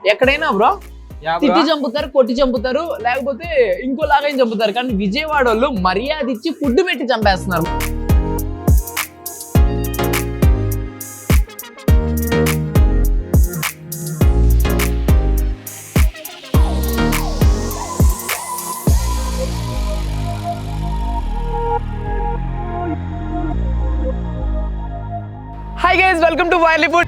ఎక్కడైనా బ్రో తిట్టి చంపుతారు, కొట్టి చంపుతారు, లేకపోతే ఇంకోలాగా చంపుతారు. కానీ విజయవాడ వాళ్ళు మర్యాద ఇచ్చి ఫుడ్ పెట్టి చంపేస్తున్నారు. Hi guys, welcome to Wirally Food.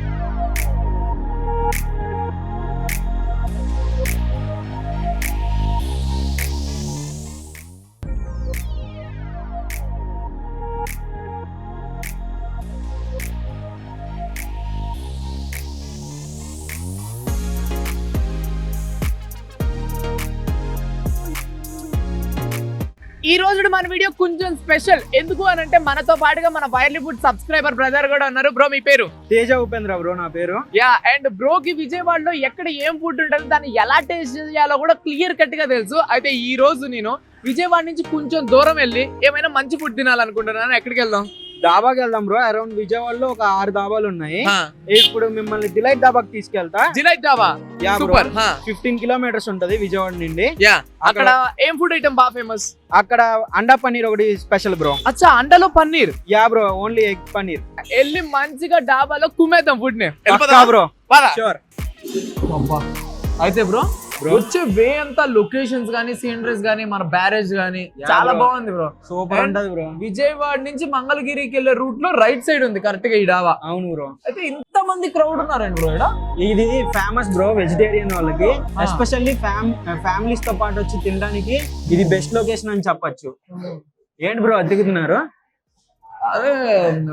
ఈ రోజు మన వీడియో కొంచెం స్పెషల్. ఎందుకు అని అంటే మనతో పాటుగా మన వైర్లీ ఫుడ్ సబ్స్క్రైబర్ బ్రదర్ కూడా ఉన్నారు. బ్రో మీ పేరు? తేజ ఉపేంద్ర బ్రో నా పేరు. యా, అండ్ బ్రో కి విజయవాడలో ఎక్కడ ఏం ఫుడ్ ఉంటుంది, దాన్ని ఎలా టేస్ట్ చేయాలో కూడా క్లియర్ కట్ గా తెలుసు. అయితే ఈ రోజు నేను విజయవాడ నుంచి కొంచెం దూరం వెళ్ళి ఏమైనా మంచి ఫుడ్ తినాలనుకుంటున్నాను. ఎక్కడికి వెళ్దాం? డాబాకి వెళ్దాం బ్రో. అరౌండ్ విజయవాడలో ఒక 6 డాబాలు ఉన్నాయి. ఇప్పుడు మిమ్మల్ని డిలైట్ డాబాకి తీసుకెళ్తా. డిలైట్ డాబా సూపర్. 15 కిలోమీటర్స్ ఉంటది విజయవాడ నుండి. అక్కడ ఏం ఫుడ్ ఐటమ్ బాగా ఫేమస్? అక్కడ అండా పన్నీర్ ఒకటి స్పెషల్ బ్రో. అచ్చా, అండలో paneer? Yeah bro, only egg paneer. వెళ్ళి మంచిగా డాబాలో కుమ్మేద్దాం ఫుడ్ ని బ్రో. షూర్. అయితే బ్రో వచ్చే వే అంతా లొకేషన్స్ గానీ, సీనరీస్ గానీ, మన బ్యారేజ్ గానీ చాలా బాగుంది బ్రో. సూపర్ ఉంటది బ్రో. విజయవాడ నుంచి మంగళగిరికి వెళ్ళే రూట్ లో రైట్ సైడ్ ఉంది కరెక్ట్ గా ఈ డాబా. అవును బ్రో. అయితే ఇంత మంది క్రౌడ్ ఉన్నారండి బ్రో ఇక్కడ. ఇది ఫేమస్ బ్రో వెజిటేరియన్ వాళ్ళకి, ఎస్పెషల్లీ ఫ్యామిలీస్ తో పాటు వచ్చి తినడానికి ఇది బెస్ట్ లొకేషన్ అని చెప్పొచ్చు. ఏంటి బ్రో అద్దెకుతున్నారు? అదే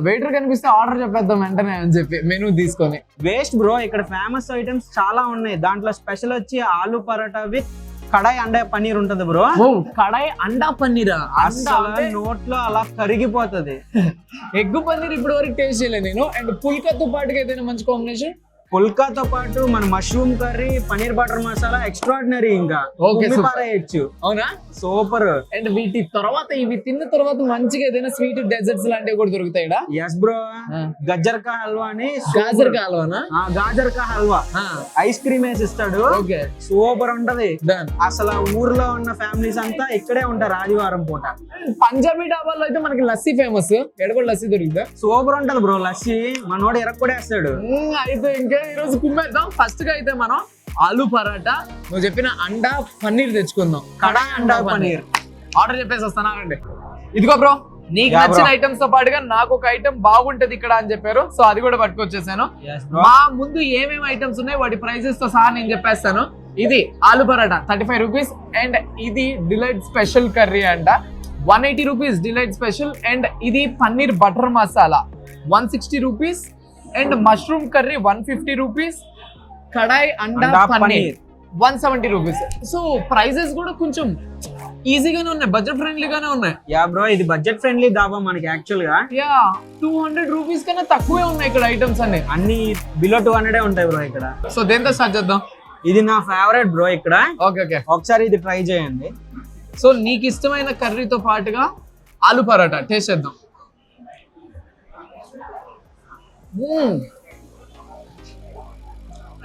వెయిటర్ కనిపిస్తే ఆర్డర్ చెప్పేద్దాం వెంటనే అని చెప్పి మెనూ తీసుకొని. వేస్ట్ బ్రో, ఇక్కడ ఫేమస్ ఐటమ్స్ చాలా ఉన్నాయి. దాంట్లో స్పెషల్ వచ్చి ఆలు పరోటా విత్ కడాయి అండా పన్నీర్ ఉంటది బ్రో. కడాయి అండా పన్నీరా? నోట్లో అలా కరిగిపోతుంది. ఎగ్ పన్నీర్ ఇప్పుడు వరకు టేస్ట్ చేయలేదు నేను. అండ్ పుల్కాతో పాటుగా ఏదైనా మంచి కాంబినేషన్? పుల్కాతో పాటు మన mushroom curry, paneer butter masala extraordinary. ఇంకా పారేయచ్చు. అవునా? సూపర్. అండ్ వీటి తర్వాత ఇవి తిన్న తర్వాత మంచిగా ఏదైనా స్వీట్ డెజర్ట్స్ లాంటివి కూడా దొరుకుతాయి. Yes bro. గజ్జర్కా హల్వా అని. గాజర్కా హల్వానా? గాజర్కా హల్వా ఐస్ క్రీమ్ వేసి ఇస్తాడు. సూపర్ ఉంటది. అసలు ఊర్లో ఉన్న ఫ్యామిలీస్ అంతా ఇక్కడే ఉంటారు ఆదివారం పూట. పంజాబీ డాబాల్లో అయితే మనకి లస్సీ ఫేమస్. ఎక్కడ కూడా లస్సీ దొరుకుతా? సూపర్ ఉంటది బ్రో లస్సీ. మనోడు ఎరక్కొడేస్తాడు. అయితే ఇంకా ఈ రోజు కుమ్మేద్దాం. ఫస్ట్ గా అయితే మనం ఆలు పరాటా, నువ్వు చెప్పిన అండా పన్నీర్ తెచ్చుకుందాం. కడాయి అండా పన్నీర్ ఆర్డర్ చెప్పేసి వస్తానా అండి. ఇదిగో బ్రో, నీకు నచ్చిన ఐటమ్స్ తో పాటుగా నాకు ఒక ఐటమ్ బాగుంటది ఇక్కడ అని చెప్పారు. సో అది కూడా పట్టుకొచ్చేసాను. మా ముందు ఏమేమి ఐటమ్స్ ఉన్నాయి వాటి ప్రైసెస్ తో సహా నేను చెప్పేస్తాను. ఇది ఆలు పరాటా 35 రూపీస్. అండ్ ఇది డిలైట్ స్పెషల్ కర్రీ అంట 180 రూపీస్ డిలైట్ స్పెషల్. అండ్ ఇది paneer butter masala 160 rupees. And mushroom curry 150 rupees. Kadai అండా పన్నీర్ 170 రూపీస్. సో ప్రైజెస్ కూడా కొంచెం ఈజీగానే ఉన్నాయి, బడ్జెట్ ఫ్రెండ్లీగానే ఉన్నాయి. యా బ్రో, ఇది బడ్జెట్ ఫ్రెండ్లీ డాబా మనకి యాక్చువల్ గా. యా, 200 రూపీస్ కన్నా తక్కువే ఉన్నాయి ఇక్కడ ఐటమ్స్ అన్ని బిలో 200 ఉంటాయి బ్రో ఇక్కడ. సో దేంతో స్టార్ట్ చేద్దాం? ఇది నా ఫేవరెట్ బ్రో ఇక్కడ. ఓకే ఓకే, ఒకసారి ఇది ట్రై చేయండి. సో నీకు ఇష్టమైన కర్రీతో పాటుగా ఆలు పరాటా టేస్ట్ చేద్దాం.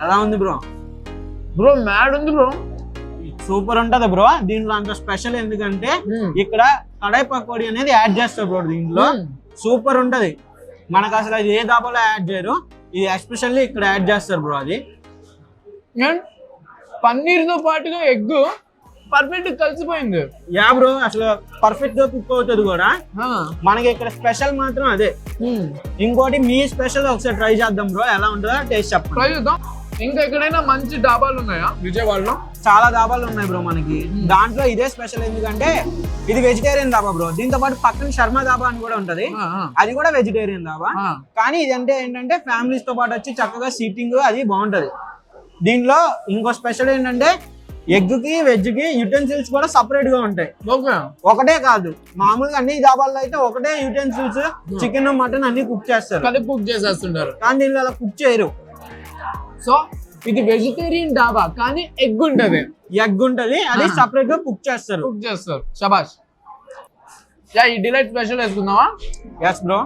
ఎలా ఉంది బ్రో? బ్రో మ్యాడ్ ఉంది బ్రో. సూపర్ ఉంటది బ్రో. దీంట్లో అంత స్పెషల్ ఎందుకంటే ఇక్కడ కడాయి పకోడీ అనేది యాడ్ చేస్తారు బ్రో దీంట్లో. సూపర్ ఉంటది. మనకు అసలు అది ఏ దాబాలో యాడ్ చేయరు, ఇది ఎస్పెషల్లీ ఇక్కడ యాడ్ చేస్తారు బ్రో. అది పన్నీర్ తో పాటుగా ఎగ్ పర్ఫెక్ట్ కలిసిపోయింది. యా బ్రో, అసలు పర్ఫెక్ట్ గా కుక్ అవుతుంది కూడా. మనకి ఇక్కడ స్పెషల్ మాత్రం అదే. ఇంకోటి మీ స్పెషల్ ఒకసారి ట్రై చేద్దాం బ్రో, ఎలా ఉంటుందో టేస్ట్ చెప్పండి. ట్రై చేద్దాం. ఇంకా ఎక్కడైనా మంచి డాబాలు ఉన్నాయా విజయవాడలో? చాలా డాబాలు ఉన్నాయి బ్రో మనకి. దాంట్లో ఇదే స్పెషల్ ఎందుకంటే ఇది వెజిటేరియన్ దాబా బ్రో. దీంతో పాటు పక్కన శర్మ దాబా అని కూడా ఉంటది, అది కూడా వెజిటేరియన్ దాబా. కానీ ఇదంటే ఏంటంటే ఫ్యామిలీస్ తో పాటు వచ్చి చక్కగా సీటింగ్ అది బాగుంటది. దీంట్లో ఇంకో స్పెషల్ ఏంటంటే ఎగ్ కి వెజ్ కి యుటెన్సిల్స్ కూడా సపరేట్ గా ఉంటాయి. ఒకటే కాదు, మామూలుగా అన్ని దాబాల్లో అయితే ఒకటే యుటెన్సిల్స్ చికెన్ మటన్ అన్ని కుక్ చేస్తారు, కలిపి కుక్ చేసేస్తుంటారు. కానీ దీనిలో అలా కుక్ చేయరు. సో ఇది వెజిటేరియన్ డాబా కానీ ఎగ్ ఉంటది. ఎగ్ ఉంటది, అది సపరేట్ గా కుక్ చేస్తారు. శబాష్. యా, ఈ డిలైట్ స్పెషల్ వేసుకుందామా? Yes bro.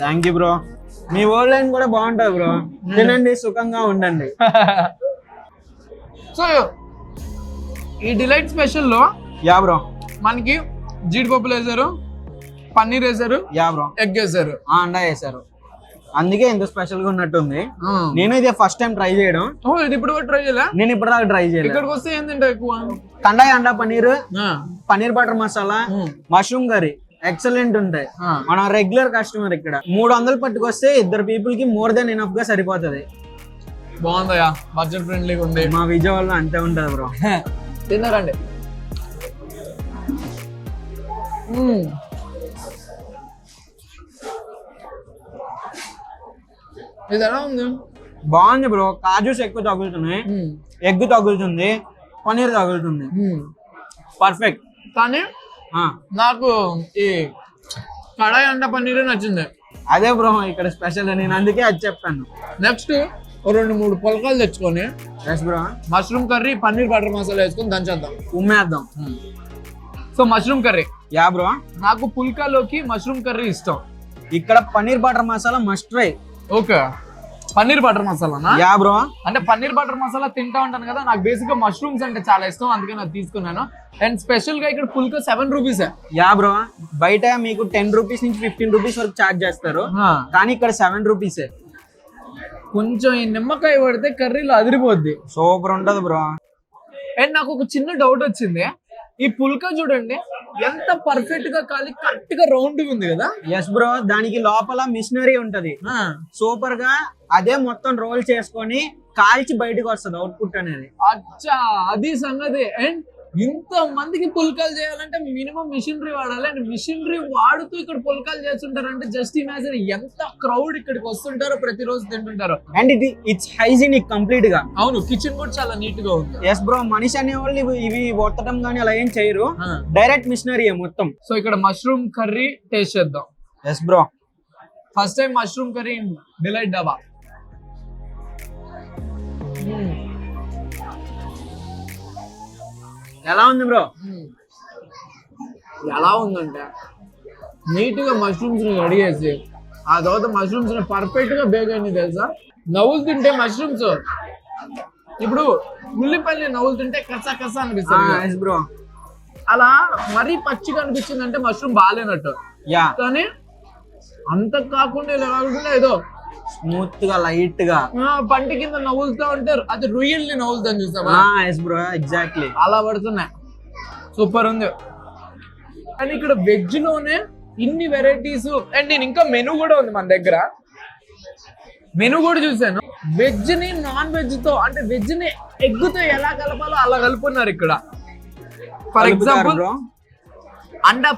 Thank you bro. మీ ఓల్డ్ లైన్ కూడా బాగుంటుంది బ్రో. తినండి, సుఖంగా ఉండండి. సో ఈ డిలైట్ స్పెషల్లో యా బ్రో మనకి జీడిపప్పులు వేసారు, పన్నీర్ వేసారు, యా బ్రో, ఎగ్ వేసారు, అండా వేసారు. అందుకే ఎంత స్పెషల్ గా ఉన్నట్టుంది. నేను ఇది ఫస్ట్ టైం ట్రై చేయడం. ఇది ఇప్పుడు ట్రై చేయలే, నేను ఇప్పటిదాకా ట్రై చేయలేదు. ఇక్కడికి వస్తే ఏంటంటే ఎక్కువ కండాయి అండా paneer, paneer butter masala, mushroom curry excellent ఉంటాయి. మనం రెగ్యులర్ కస్టమర్ ఇక్కడ 300 పట్టుకొస్తే 2 పీపుల్ కి మోర్ దెన్ ఎనఫ్ గా సరిపోతుంది. బాగుందయా, బడ్జెట్ ఫ్రెండ్లీగా ఉంది. మా విజయవాడలో అంతే ఉంటది బ్రో. తిన్నారండి. ఇది ఎలా ఉంది? బాగుంది బ్రో. కాజూస్ ఎక్కువ తగులుతున్నాయి, ఎగ్ తగులుతుంది, పన్నీర్ తగులుతుంది. పర్ఫెక్ట్. కానీ నాకు ఈ కడాయి అండ పన్నీర్ నచ్చింది. అదే బ్రో ఇక్కడ స్పెషల్. నేను అందుకే అది చెప్పాను. నెక్స్ట్ 2-3 పుల్కాలు తెచ్చుకొని bro mushroom curry, paneer butter masala వేసుకొని దంచేద్దాం, ఉమ్మేద్దాం. So mushroom curry. Yeah bro, నాకు పుల్కాలోకి మష్రూమ్ కర్రీ ఇష్టం. ఇక్కడ paneer butter masala must try. Okay, paneer butter మసాలానా? Yeah bro. అంటే పన్నీర్ బటర్ మసాలా తింటా ఉంటాను కదా, నాకు బేసిక్ గా మష్రూమ్స్ అంటే చాలా ఇష్టం, అందుకే నాకు తీసుకున్నాను. అండ్ స్పెషల్ గా ఇక్కడ పుల్కా 7 రూపీస్. యా బ్రో, బయట మీకు 10 రూపీస్ నుంచి 15 రూపీస్ వరకు చార్జ్ చేస్తారు, కానీ ఇక్కడ 7 రూపీసే. కొంచెం ఈ నిమ్మకాయ పడితే కర్రీలో అదిరిపోద్ది, సూపర్ ఉంటది బ్రో. అండ్ నాకు ఒక చిన్న డౌట్ వచ్చింది. ఈ పుల్కా చూడండి ఎంత పర్ఫెక్ట్ గా కాలి కరెక్ట్ గా రౌండ్ ఉంది కదా. ఎస్ బ్రో, దానికి లోపల మిషనరీ ఉంటది సూపర్ గా. అదే మొత్తం రోల్ చేసుకొని కాల్చి బయటకు వస్తుంది అవుట్పుట్ అనేది. అచ్చా, అది సంగతి. అండ్ ఇంత మందికి పుల్కాలు చేయాలంటే మినిమం మిషనరీ వాడాలి. అండ్ మిషనరీ వాడుతూ ఇక్కడ పుల్కాలు చేస్తుంటారంటే జస్ట్ ఇమాజిన్ ఎంత క్రౌడ్ ఇక్కడికి వస్తుంటారో, ప్రతిరోజు తింటుంటారో. అండ్ ఇట్స్ హైజీనిక్ కంప్లీట్ గా. అవును, కిచెన్ కూడా చాలా నీట్ గా ఉంది. ఎస్ బ్రో, మనిషి అనే వాళ్ళు ఇవి కొట్టడం కానీ అలా ఏం చేయరు, డైరెక్ట్ మిషనరీ మొత్తం. సో ఇక్కడ మష్రూమ్ కర్రీ టేస్ట్ చేద్దాం. Yes bro, first time mushroom curry delight dhaba. ఎలా ఉంది బ్రో? ఎలా ఉందంటే నీట్ గా మష్రూమ్స్ ని రెడీ చేసి ఆ తర్వాత మష్రూమ్స్ ని పర్ఫెక్ట్ గా బేక్ అయింది తెలుసా. నవ్వులు తింటే మష్రూమ్స్, ఇప్పుడు ఉల్లిపల్లి నవ్వులు తింటే కసా కసా అనిపిస్తుంది బ్రో. అలా మరీ పచ్చిగా అనిపించింది అంటే మష్రూమ్ బాగాలేనట్టు. కానీ అంత కాకుండా ఇలా కాకుండా ఏదో స్మూత్ గా లైట్ గా పంటి కింద నవ్వులుతా ఉంటారు, అది రొయ్యల్ని నవ్వులుతాను చూసావా. ఎగ్జాక్ట్లీ అలా పడుతున్నాయి. సూపర్ ఉంది. అండ్ ఇక్కడ వెజ్ లోనే ఇన్ని వెరైటీస్. అండ్ నేను ఇంకా మెనూ కూడా ఉంది మన దగ్గర, మెనూ కూడా చూసాను. వెజ్ ని నాన్ వెజ్ తో, అంటే వెజ్ ని ఎగ్ తో ఎలా కలపాలో అలా కలుపున్నారు ఇక్కడ. ఫర్ ఎగ్జాంపుల్ అండా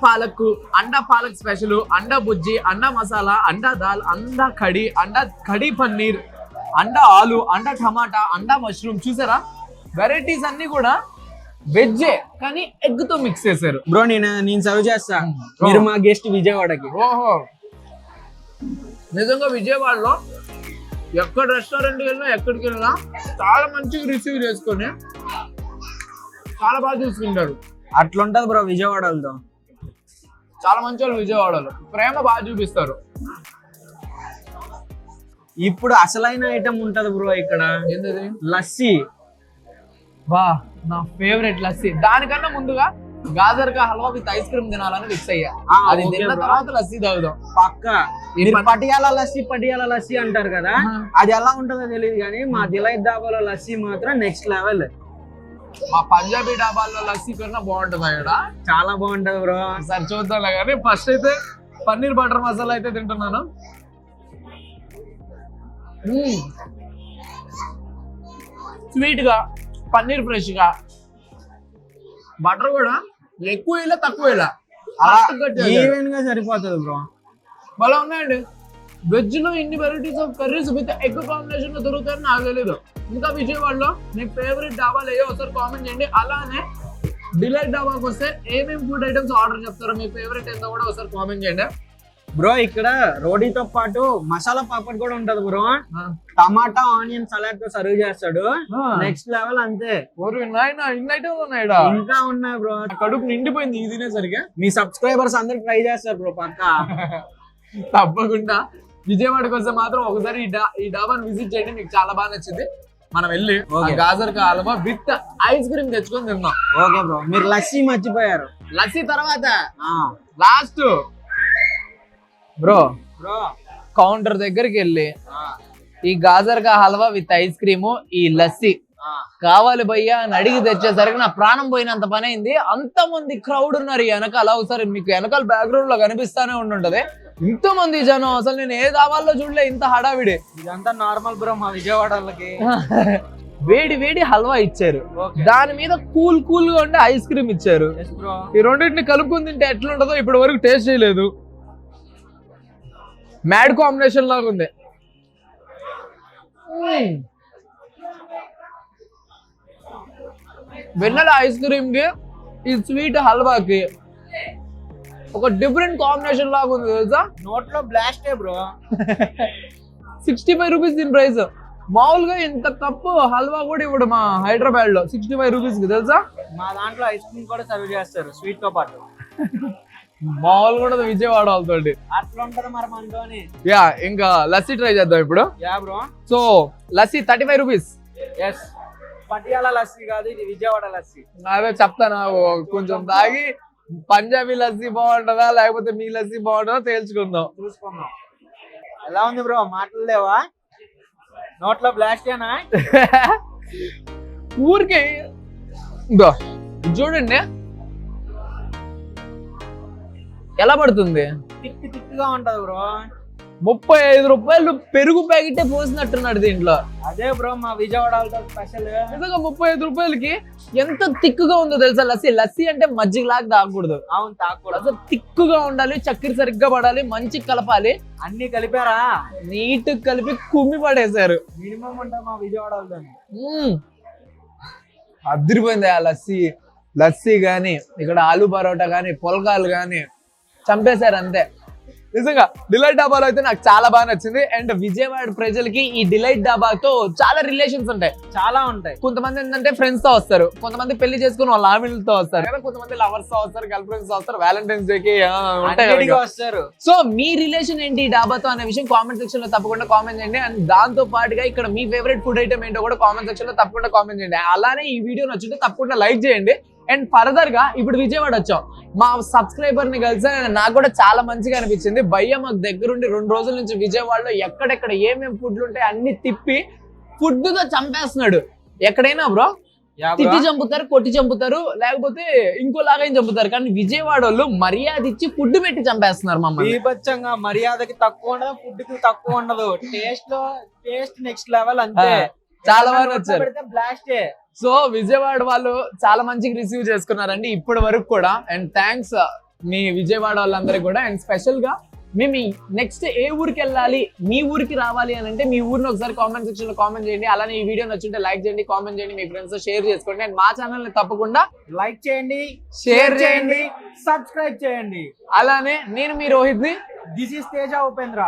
పాలక్ స్పెషల్, అండా బుజ్జి, అండా మసాలా, అండా దాల్, అండా కడి, అండా కడి పన్నీర్, అండా ఆలు, అండా టమాటా, అండా మష్రూమ్. చూసారా వెరైటీస్ అన్ని కూడా వెజ్జే కానీ ఎగ్ తో మిక్స్ చేశారు. బ్రో నేను సర్వ్ చేస్తా, మీరు మా గెస్ట్ విజయవాడకి. ఓహో, నిజంగా విజయవాడలో ఎక్కడ రెస్టారెంట్ వెళ్ళినా ఎక్కడికి వెళ్ళినా చాలా మంచిగా రిసీవ్ చేసుకొని చాలా బాగా చూసుకుంటారు. అట్లుంటది బ్రో విజయవాడలో. చాలా మంచి వాళ్ళు విజయవాడలో, ప్రేమ బాగా చూపిస్తారు. ఇప్పుడు అసలైన ఐటమ్ ఉంటది బ్రో ఇక్కడ, ఏంటది? లస్సీ. వా, నా ఫేవరెట్ లస్సీ. దానికన్నా ముందుగా గాజర్ కా హల్వా విత్ ఐస్ క్రీమ్ తినాలని ఫిక్స్ అయ్యా. అది తిన్న తర్వాత లస్సీ తాగుదాం పక్క. పటియాలా లస్సీ అంటారు కదా, అది ఎలా ఉంటుందో తెలియదు కానీ మా డిలైట్ డాబాలో లస్సీ మాత్రం నెక్స్ట్ లెవెల్. మా పంజాబీ డాబాల్లో లస్సీ కన్నా బాగుంటుంది అక్కడ, చాలా బాగుంటది బ్రో. సరే చూద్దాంలే. కానీ ఫస్ట్ అయితే పన్నీర్ బటర్ మసాలా అయితే తింటున్నాను. స్వీట్ గా, పన్నీర్ ఫ్రెష్ గా, బటర్ కూడా ఎక్కువ ఇలా తక్కువ ఇలా ఈవెన్ గా సరిపోతుంది బ్రో. భలే ఉన్నాయండి. వెజ్ లో ఇన్ని varieties of curries with egg combination లో దొరుకుతాయని నాకు తెలియదు. ఇంకా విజయవాడలో మీ ఫేవరెట్ డాబాలు ఏవో ఒకసారి కామెంట్ చేయండి. అలానే డిలైట్ డాబాకి వస్తే ఏమేమి ఫుడ్ ఐటమ్స్ ఆర్డర్ చెప్తారో, మీ ఫేవరెట్ ఏంటో కూడా ఒకసారి కామెంట్ చేయండి. బ్రో ఇక్కడ రోటీతో పాటు మసాలా పాపడ్ కూడా ఉంటది బ్రో. టమాటా ఆనియన్ సలాడ్ తో సర్వ్ చేస్తాడు. నెక్స్ట్ లెవెల్ అంతే. ఇంకా ఉన్నాయి బ్రో. కడుపు నిండిపోయింది ఇది తినేసరికి. మీ సబ్స్క్రైబర్స్ అందరు ట్రై చేస్తారు బ్రో పక్కా. తప్పకుండా విజయవాడకి వస్తే మాత్రం ఒకసారి ఈ డాబాని విజిట్ చేయండి, మీకు చాలా బాగా నచ్చింది. మనం వెళ్ళి గాజర్ కా హల్వా విత్ ఐస్ క్రీమ్ తెచ్చుకొని తిన్నాం. Okay bro. మీరు లస్సీ మర్చిపోయారు. లస్సీ తర్వాత లాస్ట్ బ్రో కౌంటర్ దగ్గరికి వెళ్ళి ఈ గాజర్ కా హల్వా విత్ ఐస్ క్రీమ్ ఈ లస్సీ కావాలి భయ్యా అని అడిగి తెచ్చేసరికి నా ప్రాణం పోయినంత పని అయింది. అంత మంది క్రౌడ్ ఉన్నారు వెనకాల. ఒకసారి మీకు వెనకాల బ్యాక్గ్రౌండ్ లో కనిపిస్తానే ఉంటుంటది. ఇంత మంది జనం, అసలు నేను ఏ దావాల్లో చూడలే ఇంత హడావిడి. ఇదంతా నార్మల్ బ్రో మా విజయవాడలకి. వేడి వేడి హల్వా ఇచ్చారు, దాని మీద కూల్ కూల్ గా ఉండే ఐస్ క్రీమ్ ఇచ్చారు. ఈ రెండింటిని కలుపుకుని తింటే ఎట్లుంటదో ఇప్పటి వరకు టేస్ట్ చేయలేదు. మ్యాడ్ కాంబినేషన్ లాగా ఉంది. వెన్నెల ఐస్ క్రీమ్ కి ఈ స్వీట్ హల్వాకి ఒక డిఫరెంట్ కాంబినేషన్ లాగా ఉంది తెలుసా. నోట్లో బ్లాస్ట్ బ్రో. 65 రూపీస్ దీని ప్రైస్. మామూలుగా ఇంత కప్పు హల్వా కూడా ఇప్పుడు మా హైదరాబాద్ లో 65 రూపీస్ కి తెలుసా. మా దాంట్లో ఐస్ క్రీమ్ కూడా సర్వ్ చేస్తారు స్వీట్ తో పాటు. మామూలు కూడా విజయవాడ వాళ్ళతోటి అట్లా ఉంటది మరి మనతోని. యా ఇంకా లస్సీ ట్రై చేద్దాం ఇప్పుడు. Yeah bro. So lassi 35 rupees. Yes, Patiala lassi కాదు ఇది విజయవాడ లస్సీ. అదే చెప్తాను, కొంచెం తాగి పంజాబీ లస్సీ బాగుంటుందా లేకపోతే మీ లస్సీ బాగుంటుందా తేల్చుకుందాం. చూసుకుందాం. ఎలా ఉంది బ్రో? మాటలు లేవా? నోట్లో బ్లాస్ట్ ఏనా? ఊరికే చూడండి ఎలా పడుతుంది. తిక్కి తిక్కిగా ఉంటది బ్రో. 35 రూపాయలు పెరుగు ప్యాకెట్ పోసినట్టున్నాడు దీంట్లో. అదే బ్రో మా విజయవాడ స్పెషల్. నిజంగా 35 రూపాయలకి ఎంత తిక్కుగా ఉందో తెలుసా లస్సీ. లస్సీ అంటే మజ్జిగలాగా తాగకూడదు. అవును, తాగకూడదు. అసలు తిక్కుగా ఉండాలి, చక్కెర సరిగ్గా పడాలి, మంచి కలపాలి. అన్ని కలిపారా? నీట్ కలిపి కుమ్మి పడేశారు. మినిమం అంటే మా విజయవాడ అదిరిపోయింది ఆ లస్సీ. లస్సీ గాని ఇక్కడ ఆలు పరోటా గాని పొలకాలు గాని చంపేశారు అంతే. నిజంగా డిలైట్ డాబాలో అయితే నాకు చాలా బాగా నచ్చింది. అండ్ విజయవాడ ప్రజలకి ఈ డిలైట్ డాబాతో చాలా రిలేషన్స్ ఉంటాయి. చాలా ఉంటాయి. కొంతమంది ఏంటంటే ఫ్రెండ్స్ తో వస్తారు, కొంతమంది పెళ్లి చేసుకుని వాళ్ళ ఆవిడలతో వస్తారు, కొంతమంది లవర్స్ తో వస్తారు, గర్ల్ ఫ్రెండ్స్ తో వస్తారు, వ్యాలంటైన్స్ డే కి వస్తారు. సో మీ రిలేషన్ ఏంటి ఈ డాబాతో అనే విషయం కామెంట్ సెక్షన్ లో తప్పకుండా కామెంట్ చేయండి. అండ్ దాంతో పాటుగా ఇక్కడ మీ ఫేవరెట్ ఫుడ్ ఐటమ్ ఏంటో కూడా కామెంట్ సెక్షన్ లో తప్పకుండా కామెంట్ చేయండి. అలానే ఈ వీడియో నచ్చుంటే తప్పకుండా లైక్ చేయండి. అండ్ ఫర్దర్ గా ఇప్పుడు విజయవాడ వచ్చాం, మా సబ్స్క్రైబర్ ని కలిసి నాకు కూడా చాలా మంచిగా అనిపించింది. భయ్య మాకు దగ్గరుండి 2 రోజుల నుంచి విజయవాడలో ఎక్కడెక్కడ ఏమేమి ఫుడ్లు ఉంటాయి అన్ని తిప్పి ఫుడ్ తో చంపేస్తున్నాడు. ఎక్కడైనా బ్రో తిట్టి చంపుతారు, కొట్టి చంపుతారు, లేకపోతే ఇంకోలాగా చంపుతారు. కానీ విజయవాడ వాళ్ళు మర్యాద ఇచ్చి ఫుడ్ పెట్టి చంపేస్తున్నారు మమ్మల్ని. బీభత్సంగా మర్యాదకి తక్కువ ఉండదు, ఫుడ్ కి తక్కువ ఉండదు. టేస్ట్ నెక్స్ట్ లెవెల్ అంతే. చాలా బాగా వచ్చారు. బ్లాస్టే. సో విజయవాడ వాళ్ళు చాలా మంచిగా రిసీవ్ చేసుకున్నారండి ఇప్పటి వరకు కూడా. అండ్ థ్యాంక్స్ మీ విజయవాడ వాళ్ళందరికీ కూడా. అండ్ స్పెషల్ గా మేము నెక్స్ట్ ఏ ఊరికి వెళ్ళాలి, మీ ఊరికి రావాలి అని అంటే మీ ఊరిని ఒకసారి కామెంట్ సెక్షన్ లో కామెంట్ చేయండి. అలానే ఈ వీడియో నచ్చుంటే లైక్ చేయండి, కామెంట్ చేయండి, మీ ఫ్రెండ్స్ తో షేర్ చేసుకోండి. అండ్ మా ఛానల్ ని తప్పకుండా లైక్ చేయండి, షేర్ చేయండి, సబ్స్క్రైబ్ చేయండి. అలానే నేను మీ రోహిత్ ని. This is Teja Upendra.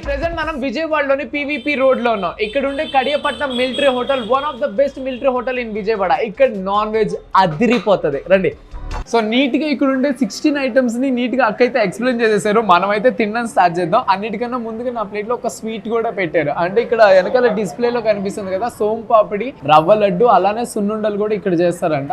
Present మనం విజయవాడలోని PVP రోడ్ లో ఉన్నాం. ఇక్కడ ఉండే Kadiyapatnam military hotel one of the best military hotel in Vijayawada. ఇక్కడ నాన్ వెజ్ అదిరిపోతుంది, రండి. సో నీట్ గా ఇక్కడ ఉండే 16 ఐటమ్స్ ని నీట్ గా అక్కైతే ఎక్స్ప్లెయిన్ చేసేసారు. మనమైతే తినడం స్టార్ట్ చేద్దాం. అన్నిటికన్నా ముందుగా నా ప్లేట్ లో ఒక స్వీట్ కూడా పెట్టారు. అంటే ఇక్కడ వెనకాల డిస్ప్లే లో కనిపిస్తుంది కదా, సోంపాపిడి, రవ్వ లడ్డు, అలానే సున్నుండలు కూడా ఇక్కడ చేస్తారంట.